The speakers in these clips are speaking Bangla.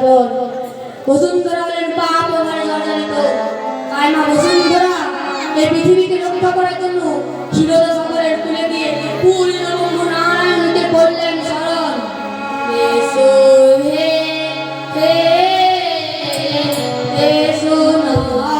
কারণ বসুন্ধরা হলেন পাপ ও ঘরে জর্জরিত। তাই মা বসুন্ধরা এই পৃথিবীকে রক্ষা করার জন্য ক্ষীরোদা সাগরের তুলে দিয়ে পূর্ণ ব্রহ্ম নারায়ণকে বললেন শরণ। এসো হে হে এসো নারায়ণ।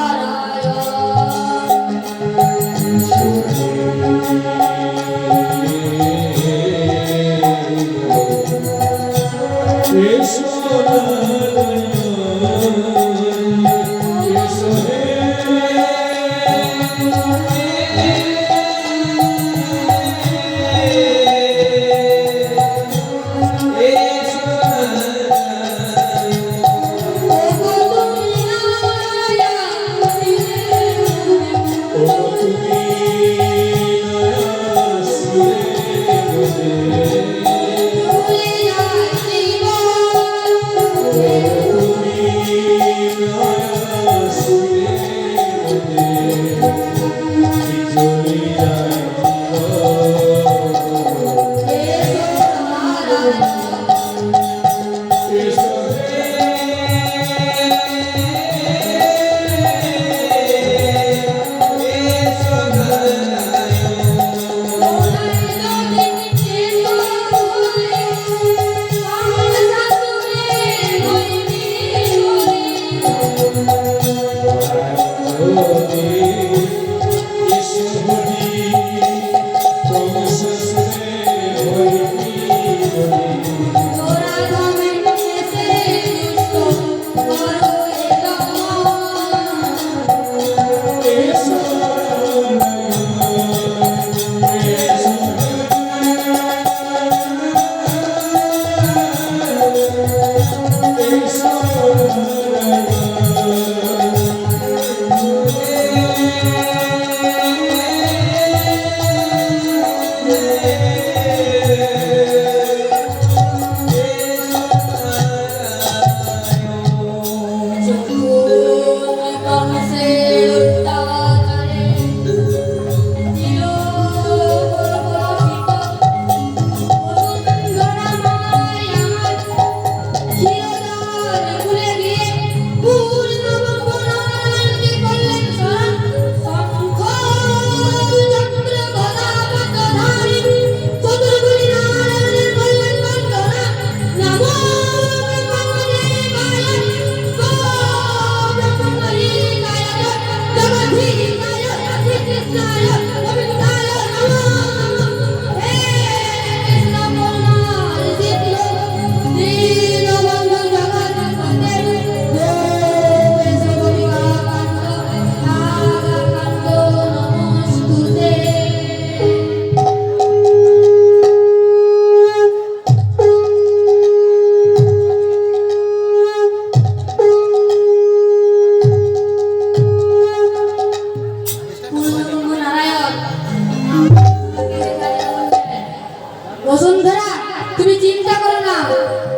বসুন্ধরা, তুমি চিন্তা করো না,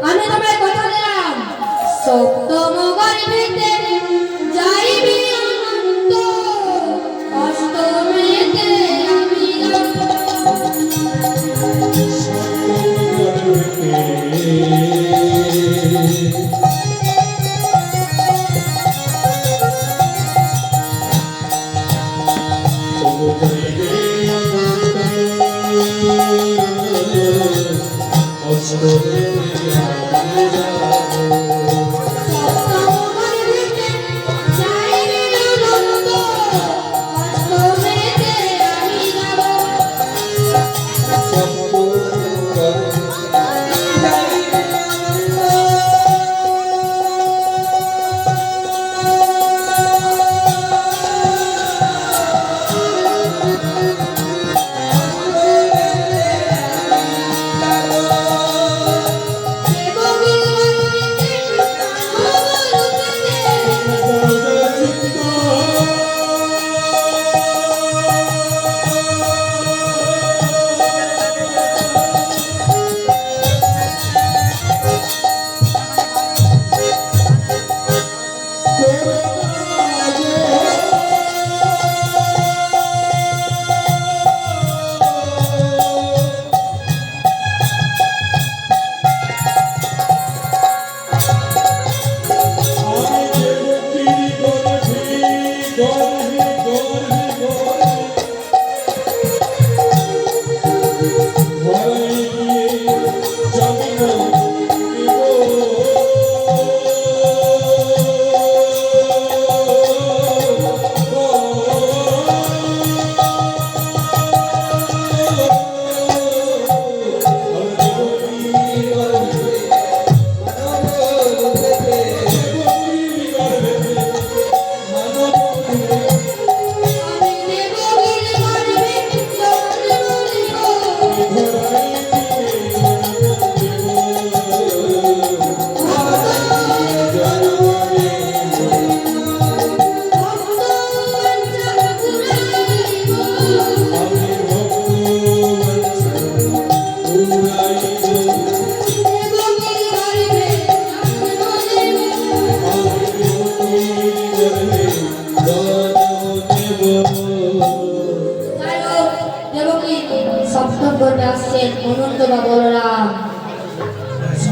আমি তোমায় কথা দিলাম সপ্তম গর্ভেতে যাইবি অনন্ত, অষ্টমেতে আমি Oh,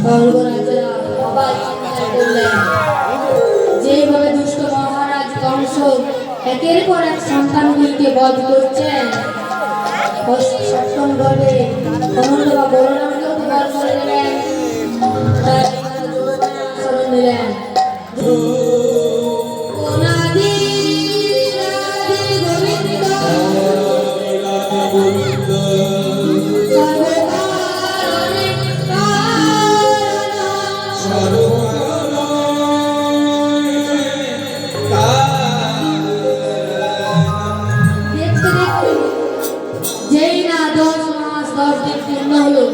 স্বর্গরাজেরা সবাই চিন্তায় করলেন, যেভাবে দুষ্ট মহারাজ কংস একের পর এক সন্তানগুলিকে বধ করছেন, সপ্তম গর্ভে অনন্ত বা বলরামকেও তো বধ করে দিলেন। তাই শরণ দিলেন। অনাদি রাধে গোবিন্দ সর্বকারণে কারণ। দেখতে দেখতে যেই না 10 মাস 10 দিন পূর্ণ হলো,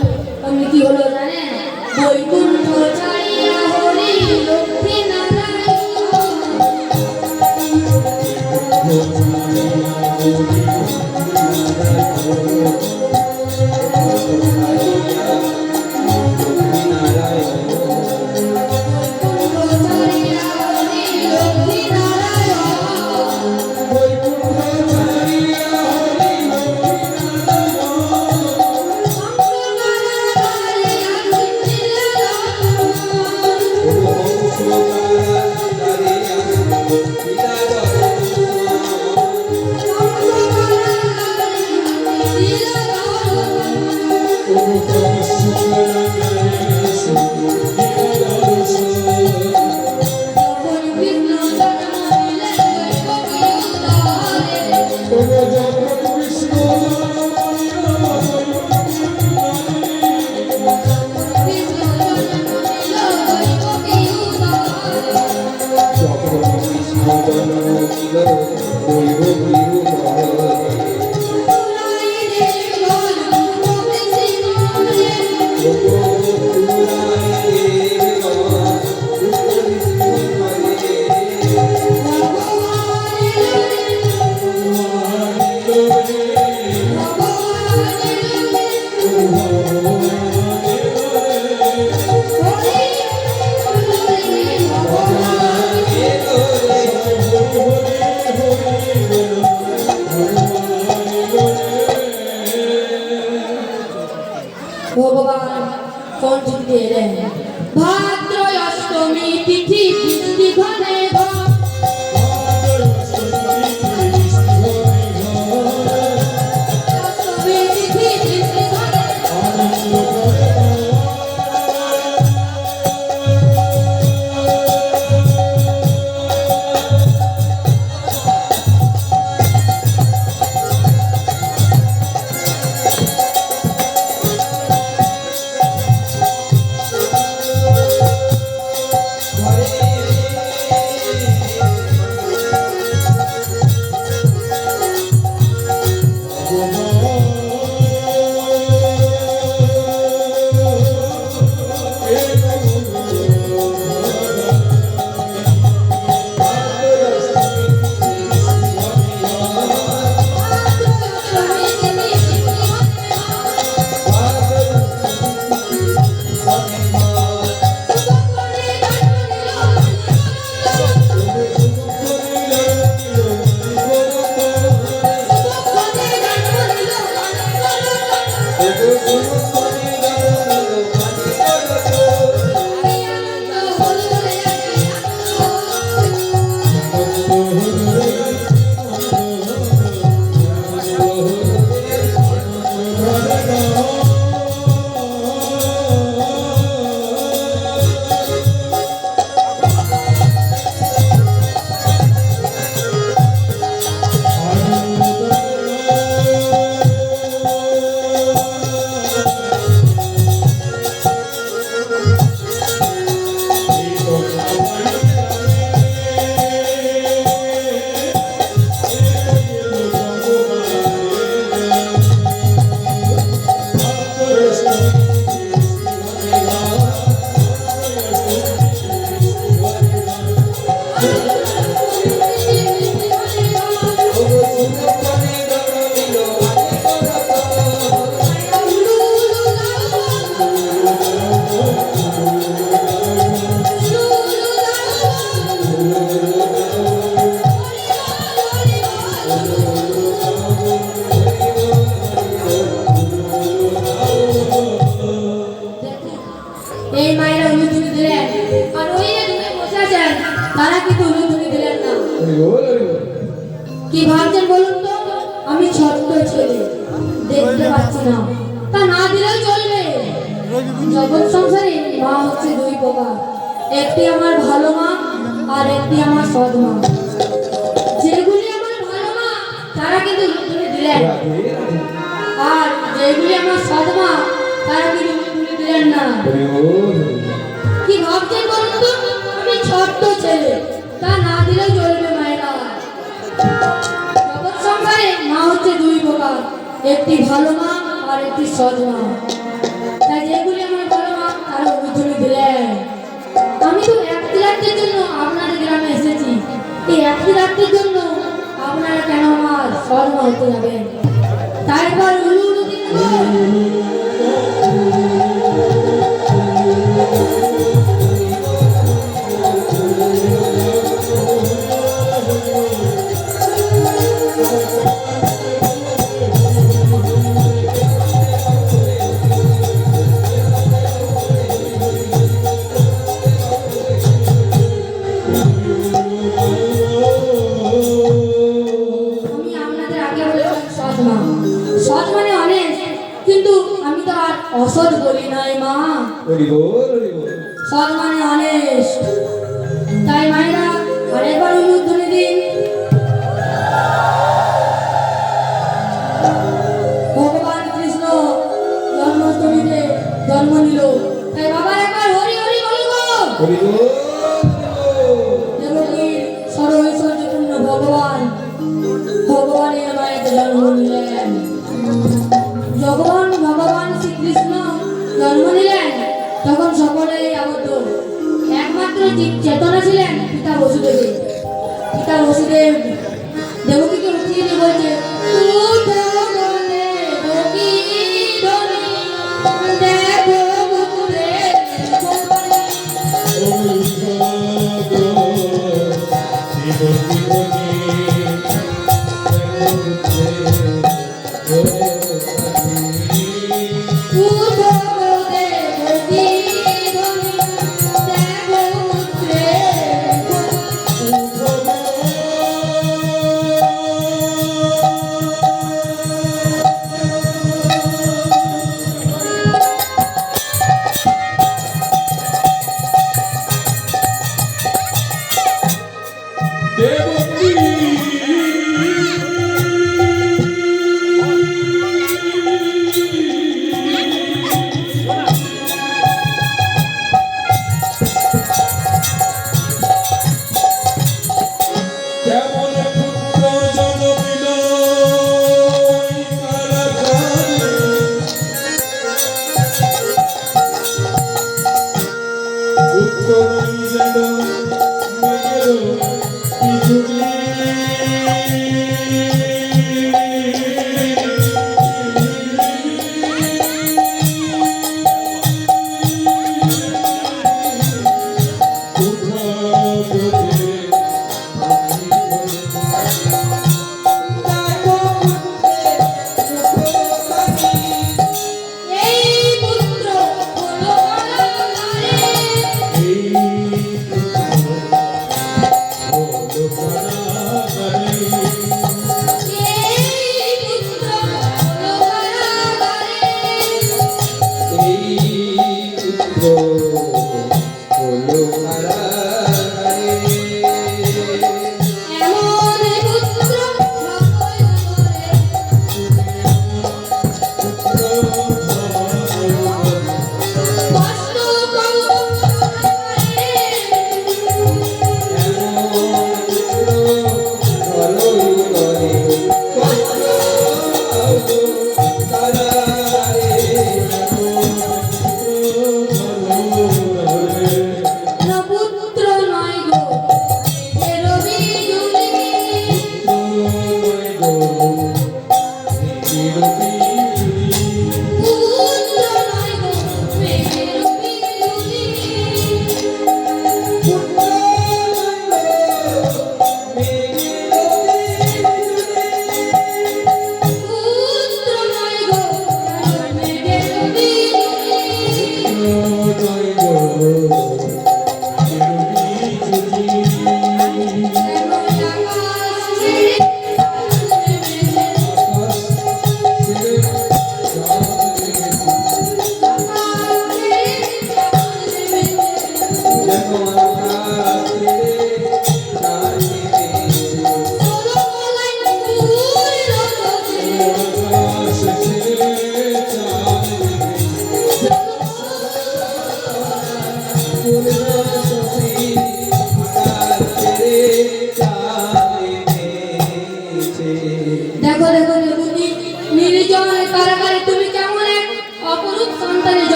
তারা কিন্তু উলুধ্বনি দিলেন না। হরি বল হরি বল। কি ভাবছেন বলুন তো? আমি ছোট্ট ছেলে, দেখতে পাচ্ছি না, তা না দিলেও চলবে। জগৎ সংসারে মা হচ্ছে দুই প্রকার, একটি আমার ভালো মা আর একটি আমার সৎ মা। যেগুলি আমার ভালো মা তারা কিন্তু উলুধ্বনি দিলেন, রাধে রাধে। আর যেগুলি আমার সৎ মা তারা কিন্তু উলুধ্বনি দিলেন না। হরি বল হরি বল। কি ভাবছেন বলুন তো? আমি ছোট্ট ছেলে, তা না দিলেও চলবে মায়েরা। জগৎ সংসারে মা হচ্ছে দুই প্রকার, একটি ভালো মা আর একটি সৎ মা। তাই যেগুলি আমার ভালো মা তারা উলুধ্বনি দিলেন। আমি তো একটি রাত্রের জন্য আপনাদের গ্রামে এসেছি, এই একটি রাত্রের জন্য আপনারা কেন আমার সৎ মা হতে যাবেন? তারপর উলুধ্বনি দিন। আমি আপনাদের আগে বলেছিলাম সৎ মা। সৎ মানে অনেক, কিন্তু আমি তো আর অসৎ বলি নাই মা। হরি বল হরি বল। সৎ মানে অনেক। তাই মায়েরা আরেকবার উলুধ্বনি দিন। ভগবান কৃষ্ণ জন্মাষ্টমীতে জন্ম নিল, তাই বাবা একবার হরি হরি বলো গো। হরি বল হরি বল। দেবকীর সর্বৈশ্বর্যপূর্ণ ভগবান ভগবানের মায়ের জন্ম নিলেন। ভগবান শ্রীকৃষ্ণ জন্ম নিলেন, তখন সকলেই আবদ্ধ। একমাত্র চেতনা ছিলেন পিতা বসুদেব। পিতা বসুদেব দেবকীকে উঠিয়ে দিয়ে বলছে, উঠো গো দেবকী ধনী, দেখো গোকুলের গোপালী। উঠো গো দেবকী ধনী, দেখো গোকুলের গোপালী। দেবকী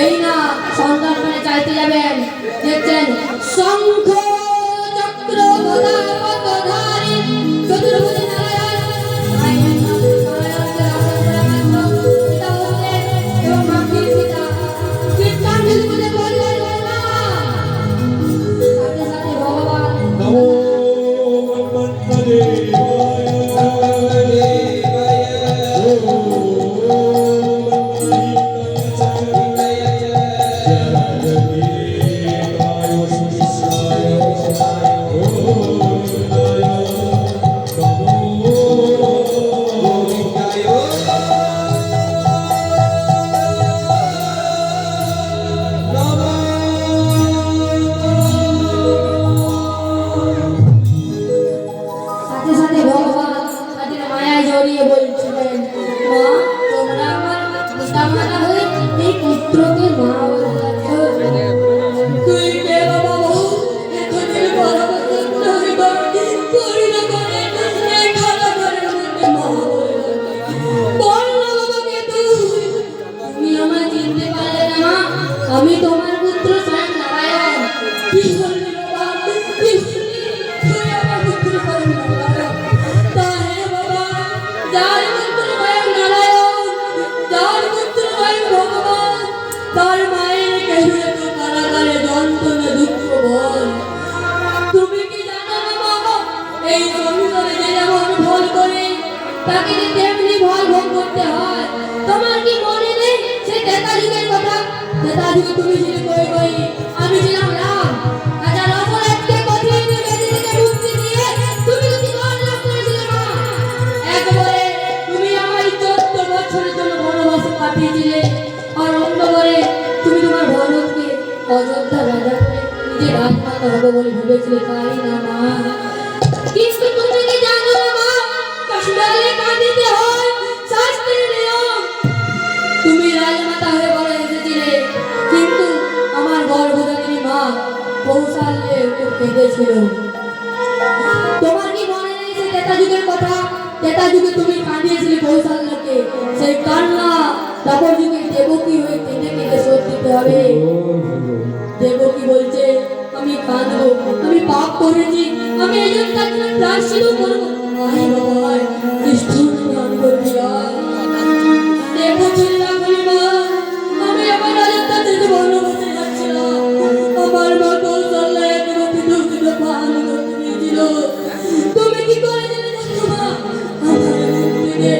এই না সন্তান মানে চাইতে যাবেন, দেখছেন শঙ্খ চক্র গদা পদ্মধারী চতুর্ভুজ নারায়ণ নারায়ণকে রাম পিতা হলেন এবং মাতৃ পিতা কীর্তনগুলি বলে বললেন না। সাথে সাথে ভগবান নমো ব্রহ্মণ্যদেবায় সাথে সাথে ভগবান তাদের মায়ায় জড়িয়ে বলছিলেন, মা তোমরা আমার পিতামাতা হয়ে এই পুত্রকে মা বলে ডাকছো। তুই কে বাবা বল? এতদিন বড় পুত্র হইবার করিল করে এই খালা ঘরের মধ্যে মা বলে ডাকে। বল না বাবা কে তুই? তুমি আমায় চিনতে পারলে না মা? আমি তোমার পুত্র স্বয়ং নারায়ণ। কি বললি বাবা? কি বললি? তুই আমার পুত্র স্বয়ং নারায়ণ। তাহে বাবা, যার পুত্র স্বয়ং নারায়ণ, যার পুত্র স্বয়ং ভগবান, তার মায়ের কেন এত কারাগারে যন্ত্রণা দুঃখ বল? তুমি কি জানো না বাবা, এই সংসারে যে যেমন ভুল করে তাকে যে তেমনি ভয় ভোগ করতে হয়। তোমার কি মনে নেই সে ত্রেতা যুগের কথা? ত্রেতা যুগে তুমি ছিলে কই কই, আমি ছিলাম রাম। রাজা রঘুনাথকে কঠিন বেদি থেকে মুক্তি দিয়ে তুমি যদি বর লাভ করেছিলে মা। একবারে তুমি আমার 14 বছরের জন্য বনবাসে পাঠিয়েছিলে, আর অন্যবারে তুমি তোমার ভরতকে অযোধ্যা রাজা করে নিজে রাজমাতা হবে বলে ভেবেছিলে, তাই না মা? কিন্তু তুমি কি জানো না মা, কাশিয়ালে কাঁদিতে হয় শাস্ত্রের নিয়ম। তুমি রাজমাতা হয়ে বলে এসেছিলে, কিন্তু আমার গর্ভধারিণী মা কৌশল্যে খুব কেঁদেছিল। তোমার কি মনে নেই সে ত্রেতা যুগের কথা? ত্রেতা যুগে তুমি কাঁদিয়েছিলে কৌশল্যকে, সেই কান্না তারপর যুগে দেবকী হয়ে কেঁদে কেঁদে শোধ দিতে হবে। দেবকী বলছে, আমি কাঁদবো, আমি পাপ করেছি, আমি এই জন্য তাকে প্রায়শ্চিত্ত করবো। আয় বাবা আয়, কৃষ্ণ ধ্যান করবি আয়। দেবকীর লাগুলি মা, আমি আমার রাজত্ব থেকে বনবাসে যাচ্ছিলাম। আমার মা কৌশল্যা একবারে দুঃখিত পান করতে দিয়েছিল। তুমি কি করে জেনে জানো মা? আমার মুখ থেকে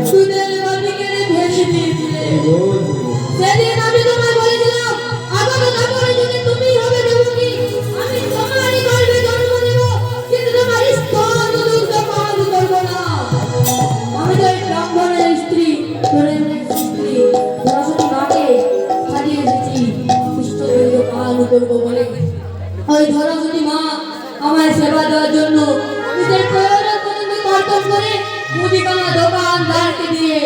দুধের বাটি কেড়ে ভেসে দিয়েছিলে। সেদিন আমি তোমায় বলেছিলাম, আগত দাপরে যুগে তুমিই হবে দেবকী। আমি তোমারই গর্ভে জন্ম দেব, কিন্তু তোমার স্তন দুগ্ধ পান করব না। আমি তো এই ব্রাহ্মণের স্ত্রী, নরেন্দ্রের স্ত্রী সরস্বতী মাকে সাজিয়ে এসেছি কৃষ্ণদৈর্ঘ্য পান করবো বলে। ওই সরস্বতী মা আমায় সেবা দেওয়ার জন্য নিজের প্রয়োজন পর্যন্ত কর্তন করে মুদিখানা দোকানদারকে দিয়ে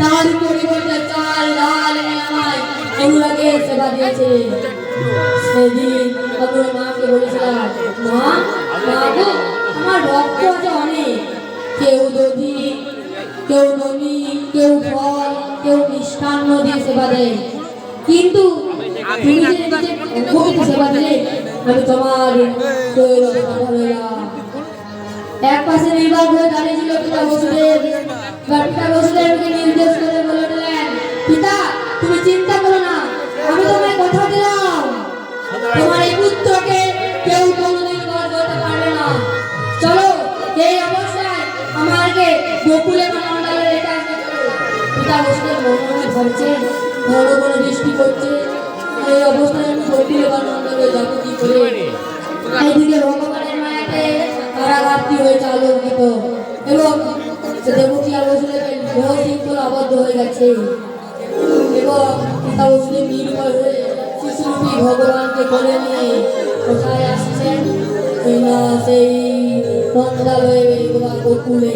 তার পরিবর্তে চাল ডাল এনে আমায় অনুরাগের সেবা দিয়েছে। সেদিন আমি মাকে বলেছিলাম, মা মা গো, আমার ভক্ত আছে অনেক, কেউ দধি, কেউ ননি, কেউ ফল, কেউ মিষ্টান্ন দিয়ে সেবা দেয়, কিন্তু তুমি যে নিজে অঙ্গকে সেবা দিলে আমি তোমার প্রয়োজনে কথা রইলাম। এক পাশে নির্বাক হয়ে দাঁড়িয়েছিল পিতা বসুদেব। এবার পিতা বসুদেবকে নির্দেশ করে বলে দিলেন, পিতা তুমি চিন্তা করো না, আমি তোমায় কথা দিলাম তোমার এই পুত্রকে কেউ কোনোদিন বধ করতে পারবে না। চলো এই অবস্থায় আমাকে গোকুলে বা নন্দালে রেখে আসতে চলো। পিতা বসুদেব মনে ভাবছে, ঘন ঘন বৃষ্টি করছে, এই অবস্থায় আমি গোকুলে বা নন্দালে যাবো কি করে? এইদিকে ভগবানের মায়াতে কারাগারটি হয়েছে আলোকিত এবং দেবকী আর বসুদেবের দেহ শৃঙ্খলা আবদ্ধ হয়ে গেছে এবং পিতা বসুদেব নির্ভয় হয়ে শিশুরূপী ভগবানকে কোলে নিয়ে কোথায় আসছেন? না সেই নন্দালয়ে বা গোকুলে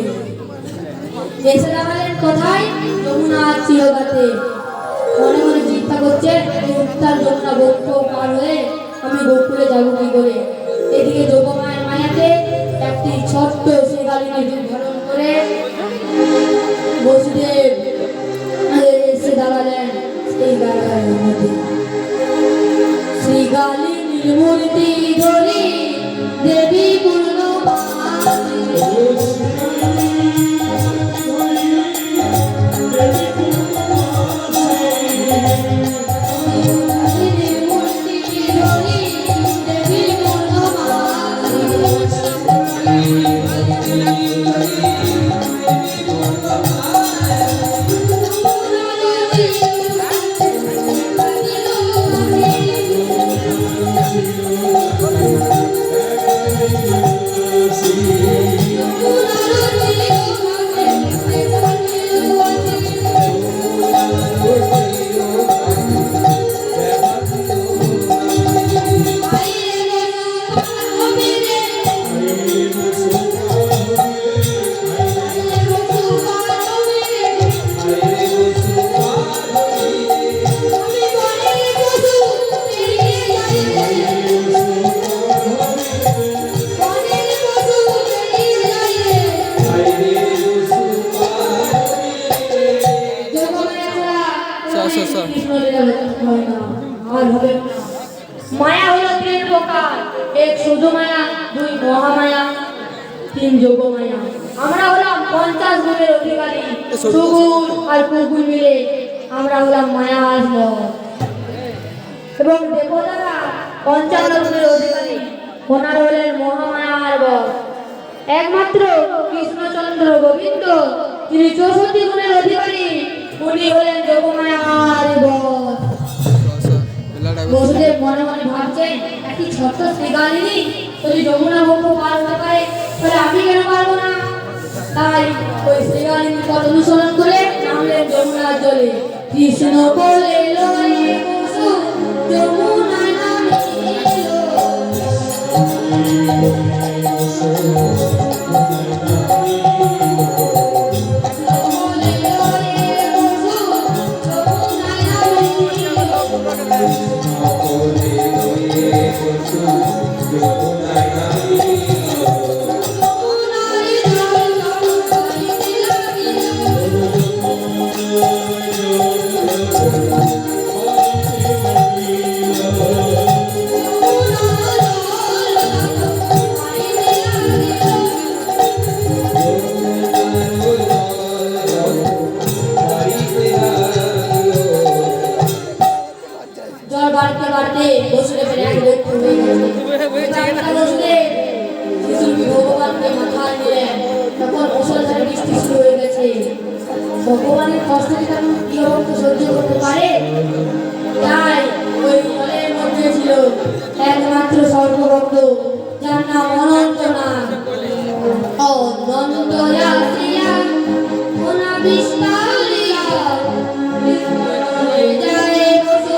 এসে দাঁড়ালেন। কোথায়? যমুনার চিরঘাটে। মনে মনে চিন্তা করছে, এই উত্তাল যমুনা বক্ষ পার হয়ে আমি গোকুলে যাবো কি করে? এদিকে যোগমায়ের মায়াতে একটি ছোট্ট শিগালিনী রূপ ধারণ করে বসুদেব এসে দাঁড়ালেন সেই কারাগারের মধ্যে। মূর্তি ধরি দেবী পূর্ণমাসী মূর্তি ধরি দেবী মায়া হলো তিন প্রকার, এক শুধু মায়া, দুই মহামায়া, তিন যোগ মায়া। আমরা হলাম 50 গুণের অধিকারী, সুগুণ আর কুগুণ মিলে আমরা হলাম মায়ার বর। এবং দেবতারা 55 গুণের অধিকারী, ওনারা হলেন মহামায়ার বর। একমাত্র কৃষ্ণচন্দ্র গোবিন্দ তিনি 64 গুণের অধিকারী, উনি হলেন যোগমায়ার বর। বসুদেব মনে মনে ভাবছেন, একটি ছোট্ট শ্রীগালিনী যদি যমুনা ব্রহ্ম পার হতে পারে, তাহলে আমি কেন পারবো না? তাই ওই শ্রীগালিনীর পথ অনুসরণ করে নামলেন যমুনার জলে। কৃষ্ণ বলে লয়ে বসু যমুনা নামিল। জল বাড়তে বাড়তে বসুদেবের এক লক্ষ্য হয়ে গেছে। বসুদেব শিশুকে ভগবানকে মাথায় নিলেন, তখন মুষলধারে বৃষ্টি শুরু হয়ে গেছে। ভগবানের কষ্ট কি তেমন প্রিয়ভক্ত সহ্য করতে পারে? তাই ওই জলের মধ্যে ছিল একমাত্র সর্বভক্ত, যার নাম অনন্তনাগ। অনন্ত আসিয়া ওনা বিস্তারিয়া যায় বসু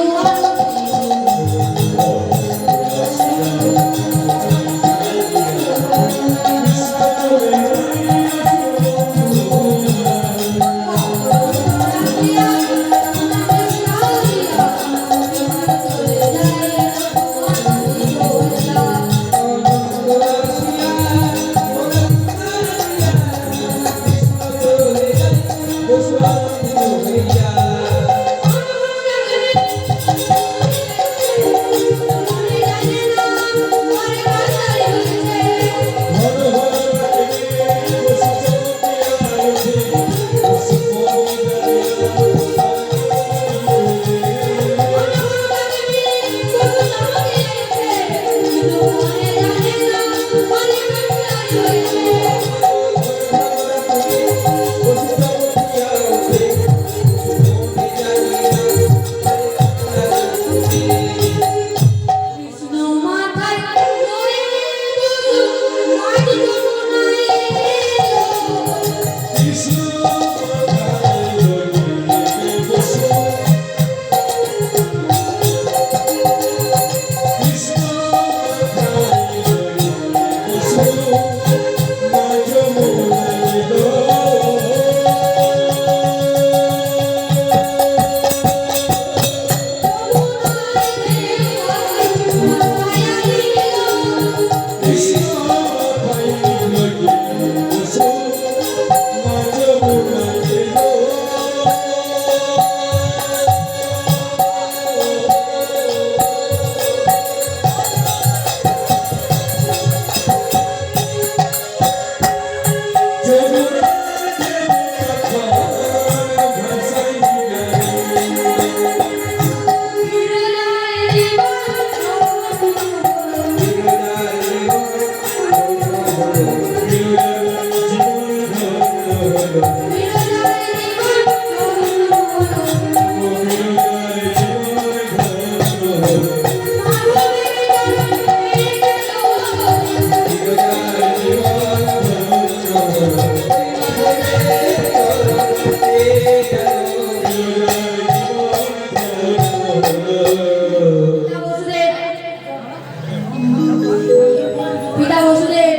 পিতা বসুদেব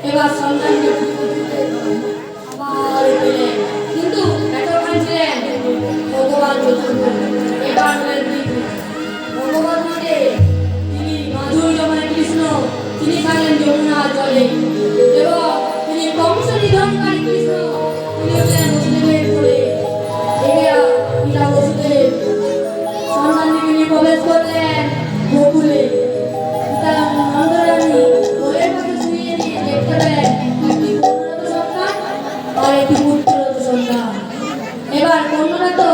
এবার সন্তানকে আবার পেলেন, কিন্তু এতক্ষণ ছিলেন ভগবান চতুর্ভুজ, এবার হলেন বিভু। ভগবান মানে তিনি মাধুর যমনে কৃষ্ণ, তিনি থাকলেন যমুনার জলে, এবং তিনি কংস নিধনকারী কৃষ্ণ, তিনি হলেন বসুদেবের কোলে। এবার পিতা বসুদেব সন্তানকে নিয়ে প্রবেশ করলেন গোকুলে। পিতা নন্দরানী কোলের পাশে শুইয়ে দিয়ে দেখতে পেলেন একটি কন্যারত সন্তান আর একটি পুত্ররত সন্তান। এবার কন্যাটা তো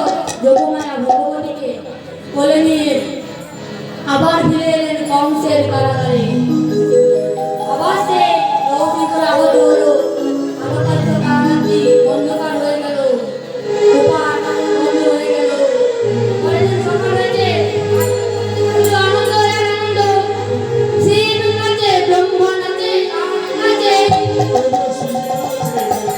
যোগমায়া ভগবতীকে কোলে নিয়ে আবার ফিরে এলেন কংসের কারাগারে।